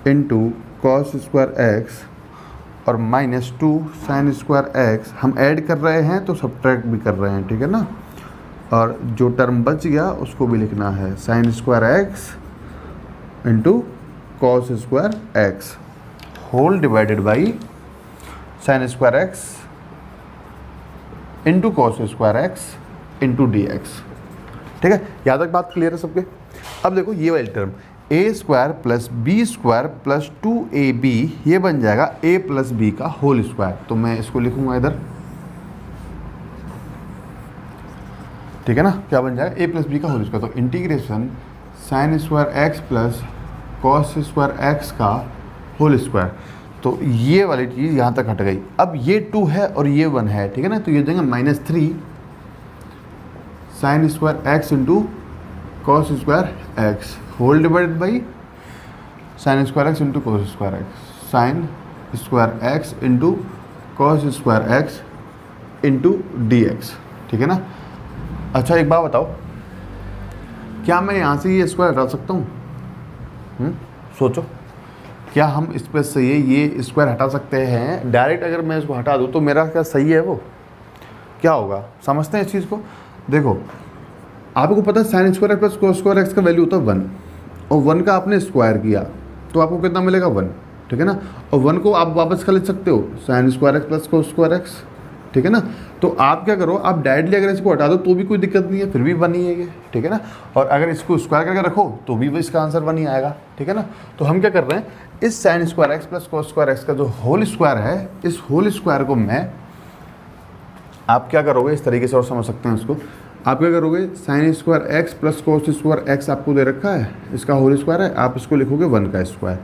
into cos square x और माइनस 2 साइन स्क्वायर एक्स। हम ऐड कर रहे हैं तो सब्ट्रैक्ट भी कर रहे हैं, ठीक है ना। और जो टर्म बच गया उसको भी लिखना है sine square x into cos square x whole divided by sine square x into cos square x into d x, ठीक है। यहाँ तक बात क्लियर है सबके। अब देखो ये वाली term a square plus b square plus 2ab ये बन जाएगा a प्लस बी का होल स्क्वायर। तो मैं इसको लिखूंगा इधर, ठीक है ना। क्या बन जाएगा a प्लस बी का होल स्क्वायर। तो integration sine square x plus cos square x का होल स्क्वायर। तो ये वाली चीज़ यहाँ तक हट गई। अब ये 2 है और ये 1 है, ठीक है ना। तो ये देंगे -3 sine square x into cos square x whole divided by sine square x into cos square x, sine square x into cos square x into d x, ठीक है ना। अच्छा एक बात बताओ, क्या मैं यहाँ से ये स्क्वायर हटा सकता हूँ? सोचो, क्या हम इस पर से ये स्क्वायर हटा सकते हैं? डायरेक्ट अगर मैं इसको हटा दूँ तो मेरा क्या सही है वो क्या होगा? समझते हैं इस चीज़ को। देखो आपको पता है sine square plus cos square x का वैल्यू होता है 1 और 1 का आपने स्क्वायर किया तो आपको कितना मिलेगा 1, ठीक है ना। और 1 को आप वापस कर लिख सकते हो sign square x plus cos square x, ठीक है ना। तो आप क्या करो, आप डायरेक्टली अगर इसको हटा दो तो भी कोई दिक्कत नहीं है, फिर भी 1 ही है ये, ठीक है ना। और अगर इसको स्क्वायर करके रखो तो भी इसका आंसर 1 ही आएगा, ठीक है ना। तो हम क्या कर रहे हैं, इस sign square x plus cos square x का जो होल स्क्वायर है, इस होल स्क्वायर को मैं, आप क्या करोगे इस तरीके से और समझ सकते हैं इसको। आप क्या करोगे, sign square x plus cos square x आपको दे रखा है, इसका होल स्क्वायर है, आप इसको लिखोगे 1 का स्क्वायर,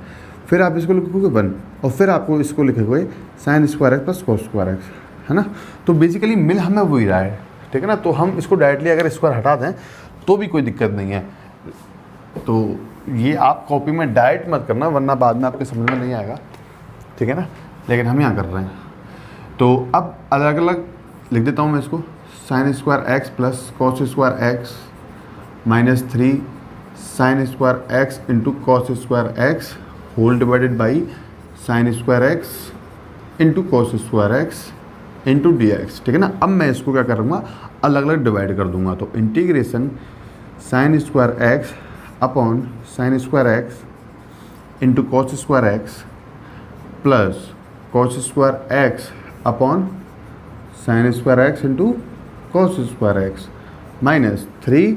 फिर आप इसको लिखोगे 1 और फिर आपको इसको लिखोगे sign square x plus cos square x, है ना। तो बेसिकली मिल हमें वही रहा है, ठीक है ना। तो हम इसको डायरेक्टली अगर स्क्वायर हटा दें तो भी कोई दिक्कत नहीं है। तो ये आप कॉपी में डायरेक्ट मत करना वरना बाद में आपके समझ में नहीं आएगा, ठीक है ना, लेकिन हम यहाँ कर रहे हैं। तो अब अलग अलग लिख देता हूँ मैं इसको, sine square x plus cos square x minus 3 sine square x into cos square x whole divided by sine square x into cos square x into d x, ठीक है ना। अब मैं इसको क्या करूँगा, अलग अलग डिवाइड कर दूंगा। तो integration sine square x upon sine square x into cos square x plus cos square x upon sine square x into cos square x minus 3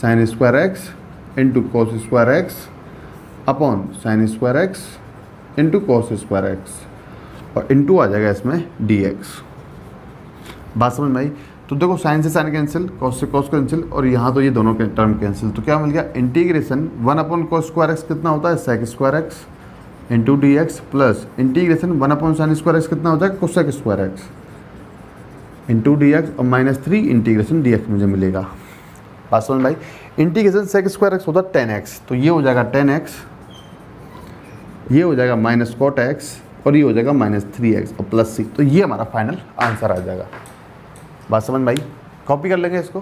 sine square x into cos square x upon sine square x into cos square x और into आ जाएगा इसमें D x. बात समझ में आई। तो देखो sign से sign cancel, cos से कॉस कैंसिल और यहाँ तो ये दोनों के टर्म कैंसिल। तो क्या मिल गया, integration 1 upon cos square x कितना होता है, sec square x into d x plus integration 1 upon sine square x कितना होता है, cosec square x into d x और माइनस 3 इंटीग्रेशन डी एक्स मुझे मिलेगा। बात समझ भाई। इंटीग्रेशन सेक स्क्वायर एक्स होता है 10x, तो ये हो जाएगा 10x, ये हो जाएगा माइनस कॉट एक्स और ये हो जाएगा माइनस 3x और प्लस c। तो ये हमारा फाइनल आंसर आ जाएगा। बात समझ भाई। कॉपी कर लेंगे इसको।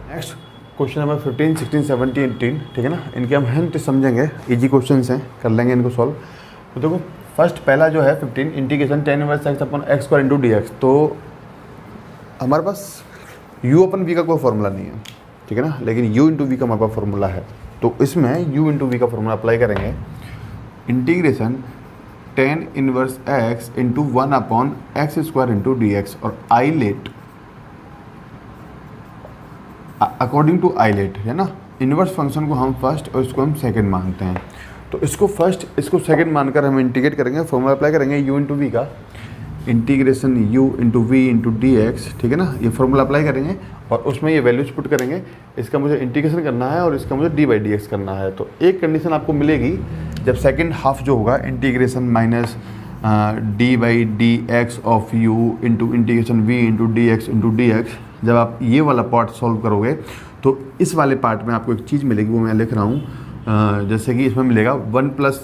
नेक्स्ट क्वेश्चन नंबर 15, 16, 17, 18, ठीक है ना। इनके हम हिंट समझेंगे, इजी क्वेश्चन हैं, कर लेंगे इनको सॉल्व। तो देखो फर्स्ट पहला जो है 15 integration tan inverse x upon x square into d x. तो हमारे पास u अपन v का कोई फॉर्मूला नहीं है, ठीक है ना, लेकिन u इंटू वी का हमारे पास फॉर्मूला है। तो इसमें u इंटू वी का फॉर्मूला अप्लाई करेंगे। Integration tan inverse x into 1 upon x square into d x और ILATE according to ILATE, है ना। इनवर्स फंक्शन को हम फर्स्ट और इसको हम सेकंड मानते हैं। तो इसको फर्स्ट इसको सेकंड मानकर हम इंटीग्रेट करेंगे, फॉर्मूला अप्लाई करेंगे u इंटू वी का, integration u into v into d x, ठीक है ना। ये फॉर्मूला अप्लाई करेंगे और उसमें ये वैल्यूज पुट करेंगे। इसका मुझे इंटीग्रेशन करना है और इसका मुझे डी बाई डी एक्स करना है। तो एक कंडीशन आपको मिलेगी जब सेकंड हाफ जो होगा integration minus D by d x of u into integration v into d x into d x, जब आप ये वाला पार्ट सॉल्व करोगे तो इस वाले पार्ट में आपको एक चीज़ मिलेगी, वो मैं लिख रहा हूँ। जैसे कि इसमें मिलेगा 1 प्लस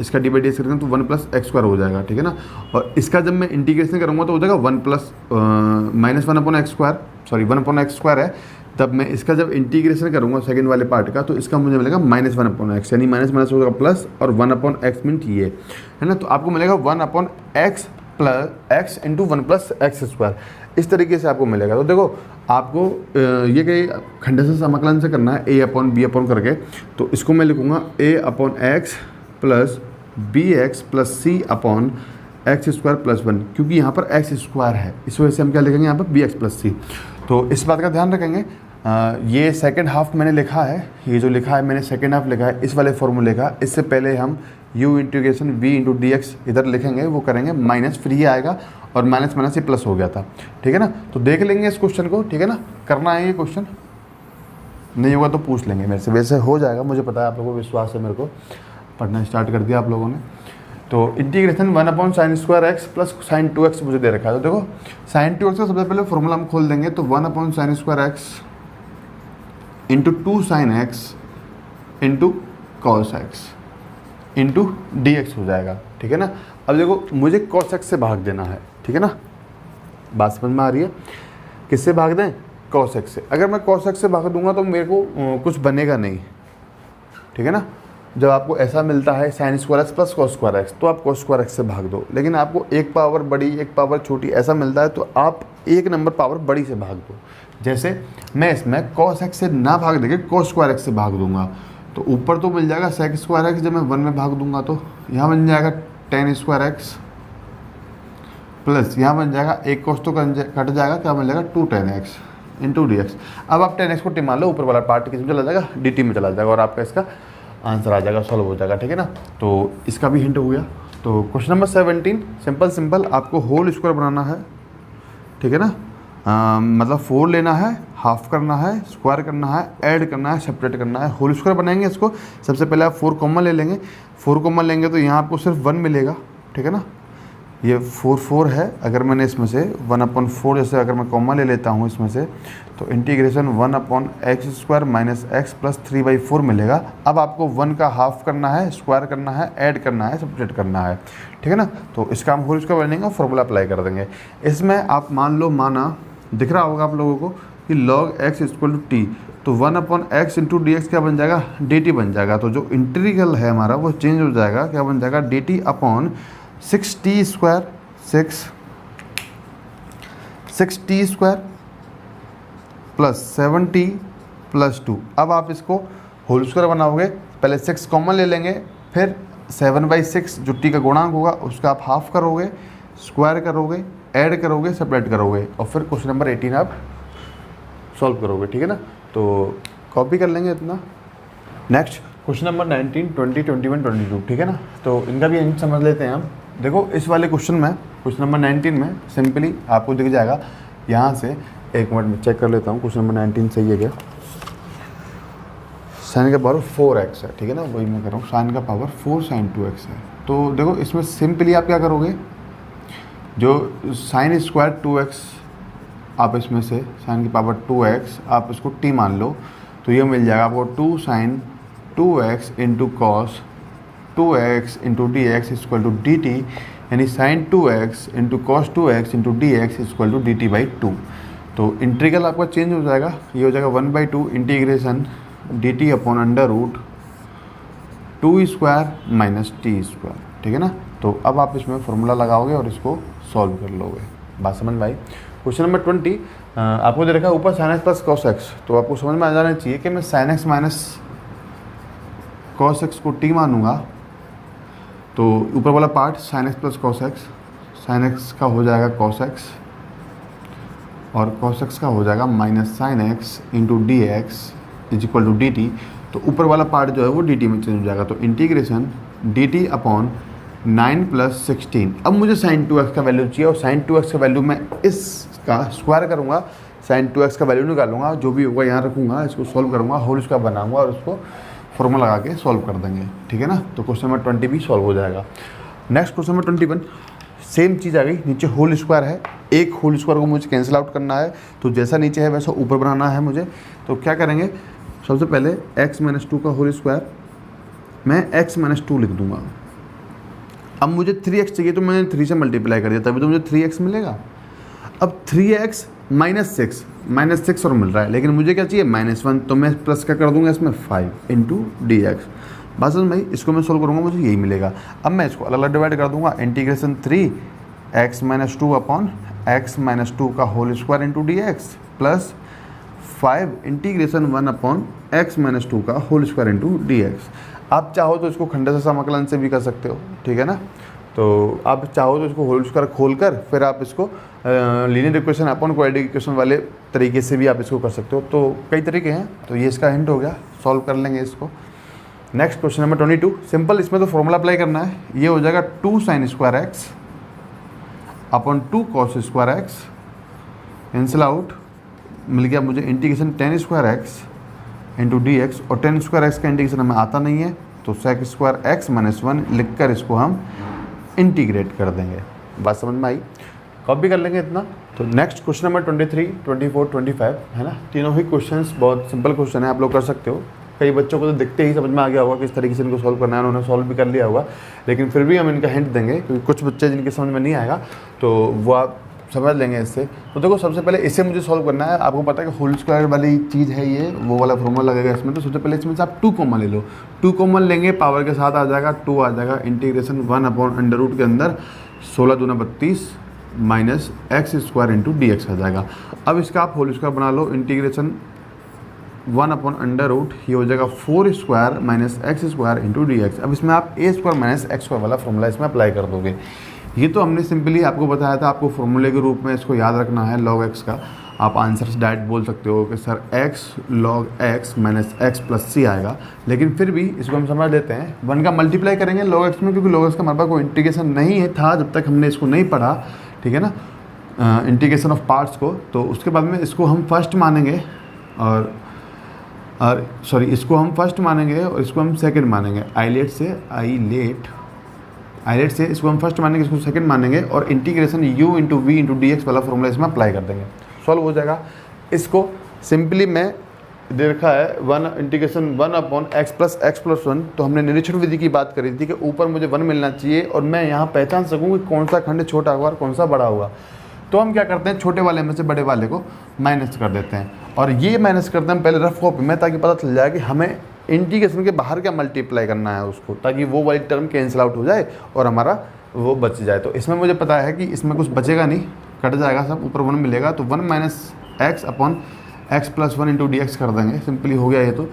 इसका डी बाई डी एक्स करेंगे तो 1 प्लस एक्स स्क्वायर हो जाएगा, ठीक है ना। और इसका जब मैं इंटीग्रेशन करूँगा तो हो जाएगा 1 plus minus 1 upon x square, sorry 1 upon x square है। तब मैं इसका जब इंटीग्रेशन करूँगा सेकंड वाले पार्ट का तो इसका मुझे मिलेगा माइनस 1 अपॉन एक्स, यानी माइनस माइनस हो जाएगा प्लस और 1 अपॉन एक्स मीन ये, है ना। तो आपको मिलेगा 1 upon x plus x into 1 plus x square, इस तरीके से आपको मिलेगा। तो देखो आपको ये कहीं खंडन समाकलन से करना है, ए अपॉन बी अपॉन करके। तो इसको मैं लिखूँगा a upon x plus b x plus c upon x square plus 1, क्योंकि यहाँ पर एक्स स्क्वायर है, इस वजह से हम क्या लिखेंगे यहाँ पर बी एक्स प्लस सी। तो इस बात का ध्यान रखेंगे। ये सेकंड हाफ मैंने लिखा है, ये जो लिखा है मैंने सेकंड हाफ लिखा है इस वाले फॉर्मूले का। इससे पहले हम u integration v into d x इधर लिखेंगे, वो करेंगे माइनस, फिर ये आएगा और माइनस माइनस ये प्लस हो गया था, ठीक है ना। तो देख लेंगे इस क्वेश्चन को, ठीक है ना। करना है ये क्वेश्चन, नहीं होगा तो पूछ लेंगे मेरे से, वैसे हो जाएगा, मुझे पता है, आप लोगों को विश्वास है, मेरे को पढ़ना स्टार्ट कर दिया आप लोगों ने। तो integration 1 upon sine square x plus sign 2x मुझे दे रखा है। तो देखो साइन 2x का सबसे पहले फॉर्मूला हम खोल देंगे। तो 1 upon sine square x into 2 sine x into cos x into d x हो जाएगा, ठीक है ना। अब देखो मुझे कॉस एक्स से भाग देना है, ठीक है ना। बात समझ में आ रही है, किससे भाग दें, कॉस एक्स से। अगर मैं कॉस एक्स से भाग दूंगा तो मेरे को कुछ बनेगा नहीं, ठीक है ना। जब आपको ऐसा मिलता है sine square x plus cos square x तो आप कॉस स्क्वायर एक्स से भाग दो। लेकिन आपको एक पावर बड़ी एक पावर छोटी ऐसा मिलता है तो आप एक नंबर पावर बड़ी से भाग दो। जैसे मैं इसमें कॉस एक्स से ना भाग देके कॉस स्क्वायर एक्स से भाग दूंगा तो ऊपर तो मिल जाएगा सेक स्क्वायर एक्स, जब मैं 1 में भाग दूंगा तो यहाँ बन जाएगा टेन स्क्वायर एक्स प्लस यहाँ बन जाएगा एक कॉस तो कट जाएगा, क्या बन जाएगा 2 tan x into d x. अब आप 10x को टिमा लो, ऊपर वाला पार्ट किस में चला जाएगा, dt में चला जाएगा और आपका इसका आंसर आ जाएगा, सॉल्व हो जाएगा, ठीक है ना। तो इसका भी हिंट हो गया। तो क्वेश्चन नंबर 17 सिंपल आपको होल स्क्वायर बनाना है, ठीक है ना। मतलब 4 लेना है, हाफ करना है, स्क्वायर करना है, ऐड करना है, सेपरेट करना है। होल स्क्वायर बनाएंगे इसको, सबसे पहले आप 4 कॉमन ले लेंगे। 4 कॉमन लेंगे तो यहाँ आपको सिर्फ 1 मिलेगा, ठीक है ना। ये 4 है, अगर मैंने इसमें से 1/4 जैसे अगर मैं कॉमा ले लेता हूँ इसमें से, तो integration 1/x² minus x plus 3/4 मिलेगा। अब आपको 1 का हाफ करना है, स्क्वायर करना है, ऐड करना है, सब्ट्रैक्ट करना है, ठीक है ना। तो इसका हम होल स्क्वायर बनेगा, फॉर्मूला अप्लाई कर देंगे। इसमें आप माना दिख रहा होगा आप लोगों को कि log x equal to t, तो 1/x इंटू डी एक्स क्या बन जाएगा, dt बन जाएगा। तो जो इंटीग्रल है हमारा वो चेंज हो जाएगा, क्या बन जाएगा, dt upon 6t square 6t square plus 7t plus 2। अब आप इसको होल स्क्वायर बनाओगे, पहले 6 कॉमन ले लेंगे, फिर 7/6 जो t का गुणांक होगा उसका आप हाफ करोगे, स्क्वायर करोगे, ऐड करोगे, सेपरेट करोगे, और फिर क्वेश्चन नंबर 18 आप सॉल्व करोगे, ठीक है ना। तो कॉपी कर लेंगे इतना। नेक्स्ट क्वेश्चन नंबर 19, 20, 21, 22, ठीक है ना। तो इनका भी एंड समझ लेते हैं हम। देखो इस वाले क्वेश्चन में, क्वेश्चन नंबर 19 में सिंपली आपको दिख जाएगा यहाँ से, एक मिनट में चेक कर लेता हूँ क्वेश्चन नंबर 19 सही है क्या। साइन का पावर 4x है, ठीक है ना, वही मैं कर रहा हूँ, साइन का पावर 4 sin 2x है। तो देखो इसमें सिंपली आप क्या करोगे, जो साइन स्क्वायर 2x आप इसमें से साइन की पावर 2x आप इसको t मान लो, तो ये मिल जाएगा आपको 2 sin 2x into cos 2x into d x equal to d t, यानी sine 2x into cos 2x into d x equal to d t by 2। तो इंटीग्रल आपका चेंज हो जाएगा, ये हो जाएगा 1/2 integration d t upon under root 2 square minus t square, ठीक है ना। तो अब आप इसमें फॉर्मूला लगाओगे और इसको सॉल्व कर लोगे। बात समझ में आई। क्वेश्चन नंबर 20 आपको दे रखा है ऊपर sin x plus cos x, तो आपको समझ में आ जाना चाहिए कि मैं sin x minus cos x को t मानूंगा, तो ऊपर वाला part sin x plus cos x, sin x का हो जाएगा cos x और cos x का हो जाएगा minus sin x into d x is equal to d t. तो ऊपर वाला पार्ट जो है वो डी टी में चेंज हो जाएगा, तो integration d t upon 9 plus 16। अब मुझे sin 2x का वैल्यू चाहिए, और sin 2x का वैल्यू मैं इसका स्क्वायर करूँगा, sin 2x का वैल्यू निकालूंगा, जो भी होगा यहाँ रखूँगा, इसको सॉल्व करूँगा, होल स्क्वायर बनाऊँगा और उसको फॉर्मूला लगा के सॉल्व कर देंगे, ठीक है ना। तो क्वेश्चन नंबर 20 भी सॉल्व हो जाएगा। नेक्स्ट क्वेश्चन नंबर 21, सेम चीज़ आ गई, नीचे होल स्क्वायर है, एक होल स्क्वायर को मुझे कैंसिल आउट करना है, तो जैसा नीचे है वैसा ऊपर बनाना है मुझे। तो क्या करेंगे, सबसे पहले x माइनस 2 का होल स्क्वायर मैं x माइनस 2 लिख दूंगा। अब मुझे 3x चाहिए, तो मैंने 3 से मल्टीप्लाई कर दिया, तभी तो मुझे 3x मिलेगा। अब 3x माइनस 6 और मिल रहा है, लेकिन मुझे क्या चाहिए, -1, तो मैं प्लस का कर दूंगा इसमें 5 इंटू डी एक्स। बस भाई इसको मैं सोल्व करूँगा, मुझे यही मिलेगा। अब मैं इसको अलग अलग डिवाइड कर दूंगा, integration 3x minus 2 upon x minus 2 का whole square into d x plus 5 integration 1 upon x minus 2 का whole square into d x. आप चाहो तो इसको खंड से समाकलन से भी कर सकते हो, ठीक है ना। तो आप चाहो तो इसको होल स्क्वायर खोल कर फिर आप इसको linear equation upon quadratic equation वाले तरीके से भी आप इसको कर सकते हो। तो कई तरीके हैं, तो ये इसका हिंट हो गया, सॉल्व कर लेंगे इसको। नेक्स्ट क्वेश्चन नंबर 22, सिंपल, इसमें तो फॉर्मूला अप्लाई करना है। ये हो जाएगा 2 sin square x upon 2 cos square x, cancel out, मिल गया मुझे integration 10 square x into d x, और 10 स्क्वायर एक्स का इंटीग्रेशन हमें आता नहीं है, तो sec स्क्वायर एक्स माइनस 1 लिख कर इसको हम इंटीग्रेट कर देंगे। बात समझ में आई, कॉपी कर लेंगे इतना। तो नेक्स्ट क्वेश्चन नंबर 23, 24, 25 है ना, तीनों ही क्वेश्चंस बहुत सिंपल क्वेश्चन है, आप लोग कर सकते हो। कई बच्चों को तो दिखते ही समझ में आ गया होगा किस तरीके से इनको सॉल्व करना है, उन्होंने सॉल्व भी कर लिया होगा, लेकिन फिर भी हम इनका हिंट देंगे, क्योंकि कुछ बच्चे जिनके समझ में नहीं आएगा तो वो आप समझ लेंगे इससे। तो देखो सबसे पहले इसे मुझे सॉल्व करना है। आपको पता है कि होल स्क्वायर वाली चीज़ है ये, वो वाला फॉर्मूला लगेगा इसमें। तो सबसे पहले इसमें से आप 2 कॉमन ले लो, 2 कॉमन लेंगे, पावर के साथ आ जाएगा 2 आ जाएगा, इंटीग्रेशन 1 अपॉन अंडर रूट के अंदर 16 दूना 32 minus x square into d x आ जाएगा। अब इसका आप होल स्क्वायर बना लो, इंटीग्रेशन 1 अपॉन अंडर रूट, ये हो जाएगा 4 square minus x square into d x. अब इसमें आप a square minus x square वाला फॉर्मूला इसमें अप्लाई कर दोगे। ये तो हमने सिंपली आपको बताया था, आपको फॉर्मूले के रूप में इसको याद रखना है log x का। आप आंसर से डायरेक्ट बोल सकते हो कि sir x log x minus x plus c आएगा, लेकिन फिर भी इसको हम समझ लेते हैं, 1 का मल्टीप्लाई करेंगे log x में, क्योंकि log x का हमारे पास कोई इंटीग्रेशन नहीं है था जब तक हमने इसको नहीं पढ़ा, ठीक है ना, इंटीग्रेशन ऑफ पार्ट्स को। तो उसके बाद में इसको हम फर्स्ट मानेंगे और इसको हम फर्स्ट मानेंगे और इसको हम सेकंड मानेंगे। आइलेट से आइलेट आइलेट से इसको हम फर्स्ट मानेंगे, इसको सेकंड मानेंगे और integration u into v into d x वाला फॉर्मूला इसमें अप्लाई कर देंगे, सॉल्व हो जाएगा। इसको सिंपली मैं दे रखा है 1 इंटीग्रेशन 1 अपॉन एक्स प्लस 1, तो हमने निरीक्षण विधि की बात करी थी कि ऊपर मुझे 1 मिलना चाहिए और मैं यहाँ पहचान सकूँ कि कौन सा खंड छोटा होगा और कौन सा बड़ा होगा। तो हम क्या करते हैं, छोटे वाले में से बड़े वाले को माइनस कर देते हैं, और ये माइनस करते हैं हम पहले रफ कॉपी में, ताकि पता चल जाए कि हमें इंटीग्रेशन के बाहर क्या मल्टीप्लाई करना है उसको, ताकि वो वाली टर्म कैंसिल आउट हो जाए और हमारा वो बच जाए। तो इसमें मुझे पता है कि इसमें कुछ बचेगा नहीं, कट जाएगा सब, ऊपर 1 मिलेगा, तो 1 minus x upon x plus 1 into d x कर देंगे, सिंपली हो गया ये। तो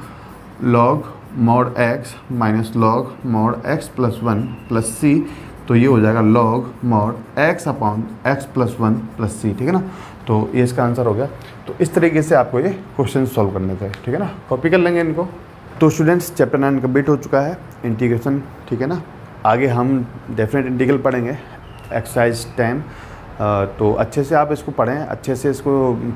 log mod x minus log mod x plus 1 plus c, तो ये हो जाएगा log mod x upon x plus 1 plus c, ठीक है ना। तो ये इसका आंसर हो गया। तो इस तरीके से आपको ये क्वेश्चन सॉल्व करने थे, ठीक है ना, कॉपी कर लेंगे इनको। तो स्टूडेंट्स चैप्टर 9 कंप्लीट हो चुका है, इंटीग्रेशन, ठीक है ना। आगे हम डेफिनेट इंटीग्रल पढ़ेंगे, एक्सरसाइज 10। तो अच्छे से आप इसको पढ़ें, अच्छे से इसको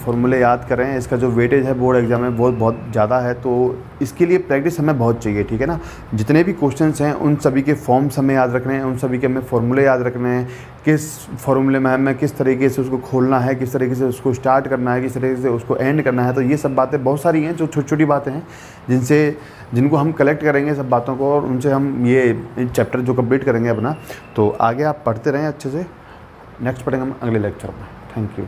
फॉर्मूले याद करें। इसका जो वेटेज है बोर्ड एग्जाम में बहुत ज़्यादा है, तो इसके लिए प्रैक्टिस हमें बहुत चाहिए, ठीक है ना। जितने भी क्वेश्चंस हैं उन सभी के फॉर्म्स हमें याद रखने हैं, उन सभी के हमें फॉर्मूले याद रखने हैं, किस फॉर्मूले में हमें किस तरीके से उसको खोलना है, किस तरीके से उसको स्टार्ट करना है, किस तरीके से उसको एंड करना है। तो ये सब बातें बहुत सारी हैं जो छोटी छोटी बातें हैं जिनको हम कलेक्ट करेंगे सब बातों को, और उनसे हम ये चैप्टर जो कंप्लीट करेंगे अपना। तो आगे आप पढ़ते रहें अच्छे से, नेक्स्ट पढ़ेंगे हम अगले लेक्चर में। Thank you.